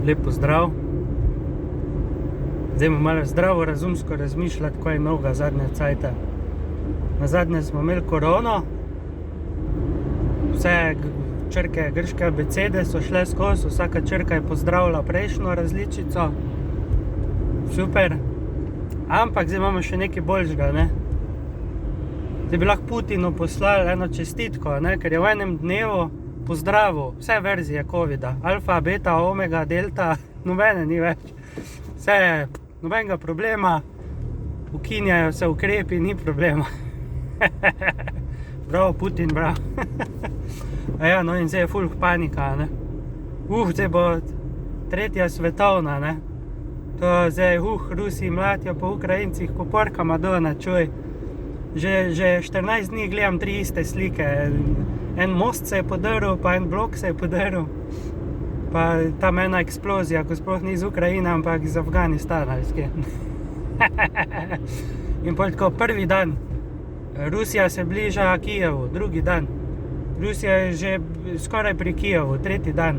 Lep pozdrav. Zdaj bomo malo zdravo razumsko razmišljati, kaj je novega zadnje cajta. Nazadnje smo imeli korono, vse črke grške abecede so šle skozi, vsaka črka je pozdravila prejšnjo različico. Super. Ampak zdaj imamo še nekaj boljšega, ne? Zdaj bi lahko Putinu poslali eno čestitko, ne? Ker je v enem dnevu pozdravil vse verzije covida. Alfa, beta, omega, delta, nobene ni več. Vse je, nobenega problema, ukinjajo se ukrepi, ni problema. Bravo, Putin, bravo. Ja, no in zdaj je ful panika, ne. Zdaj bo tretja svetovna, ne. To zdaj, Rusi mlatijo po Ukrajincih, ko porka Madonna, čuj. Že 14 dni gledam 3 iste slike. En most se je podrl, pa en blok se je podrl. Pa tam ena eksplozija, ko sploh ni iz Ukrajine, ampak iz Afganistana. In potem tako, prvi dan, Rusija se bliža Kijevu, drugi dan. Rusija je že skoraj pri Kijevu, tretji dan.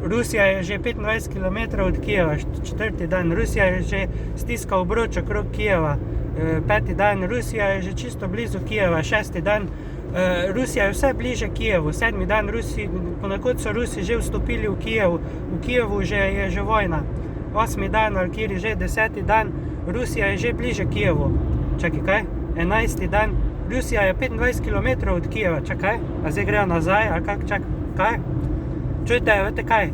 Rusija je že 25 km od Kijeva, četrti dan. Rusija je že stiska obroč okrog Kijeva, peti dan. Rusija je že čisto blizu Kijeva, šesti dan. Rusija je vse bliže Kijevu, sedmi dan. Ponekod so Rusi že vstopili v Kijev, v Kijevu je že vojna. Osmi dan, ali kjer je že deseti dan, Rusija je že bliže Kijevu. Čakaj, kaj? 11. dan, Rusija je 25 km od Kijeva, čakaj, a zdaj grejo nazaj, ali kak, čakaj, kaj? Čujte, vete kaj?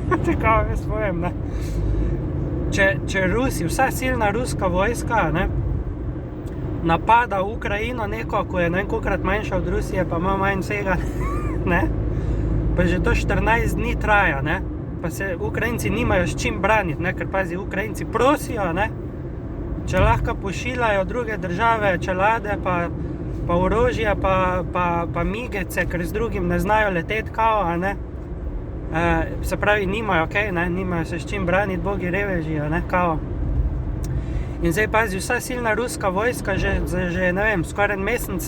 Vete kaj, jaz povem, ne? Če Rusi, vsa silna ruska vojska, ne, napada Ukrajino neko, ko je ne vem kolikrat manjša od Rusije, pa ima manj vsega, ne, pa že to 14 dni traja, ne, pa se Ukrajinci nimajo s čim braniti, ne, ker pazi, Ukrajinci prosijo, ne, če lahko pošiljajo druge države, čelade, pa orožje, pa migece, ker z drugim ne znajo leteti kao, a ne, se pravi, nimajo, kaj, ne, nimajo se s čim braniti, bogi revežijo, ne, kao. In zdaj pazi, vsa silna ruska vojska že ne vem, skoraj en mesec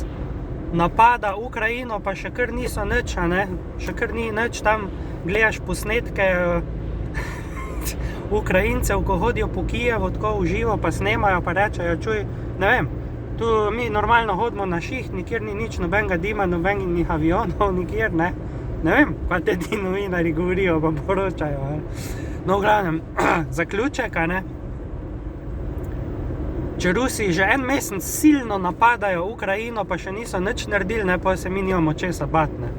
napada Ukrajino, pa še kar niso nič, a ne, še kar ni nič, tam gledaš posnetke Ukrajincev, ko hodijo po Kijevu, tako v živo, pa snemajo, pa rečejo, čuj, ne vem, tu mi normalno hodimo na šiht, nikjer ni nič, nobenega dima, nobenih avionov, nikjer, ne vem, kaj te ti novinari govorijo, pa poročajo, ne. No, v glavnem, zaključek, a ne, če Rusi že en mesec silno napadajo Ukrajino, pa še niso nič naredili, ne, pa se mi nimamo česa bat, ne.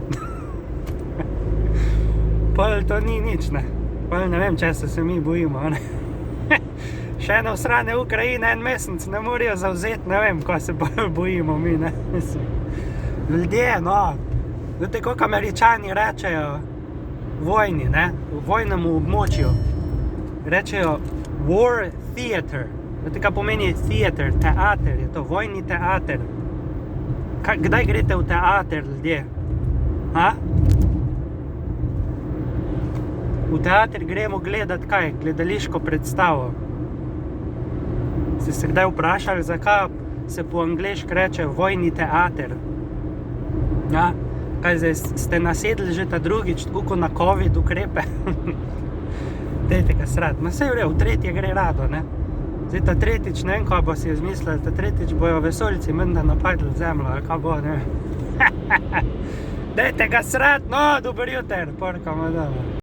Pol to ni nič, ne. Pol ne vem, česa se mi bojimo, ne. Še eno srane Ukrajine en mesec ne morajo zavzeti, ne vem, ko se bojimo mi, ne. Ljudje, no, veste, koliko Američani rečejo vojni, ne, v vojnemu območju. Rečejo war theater. Veste, kaj pomeni theater, teater, je to vojni teater. Kdaj greste v teater, ljudje? Ha? V teater gremo gledati kaj? Gledališko predstavo. Ste se kdaj vprašali, zakaj se po angleško reče vojni teater? Ja? Kaj zdaj, ste nasedli že ta drugič, tako kot na COVID ukrepe? Dajte ga srat. Ma saj v tretje gre rado, ne? Zdaj ta tretjič, ne vem, kaj bo si izmislili, ta tretjič bojo vesoljci menda napadli zemljo, ali kaj bo, ne vem. Dajte ga srat, no, dober juter, porka Madonna.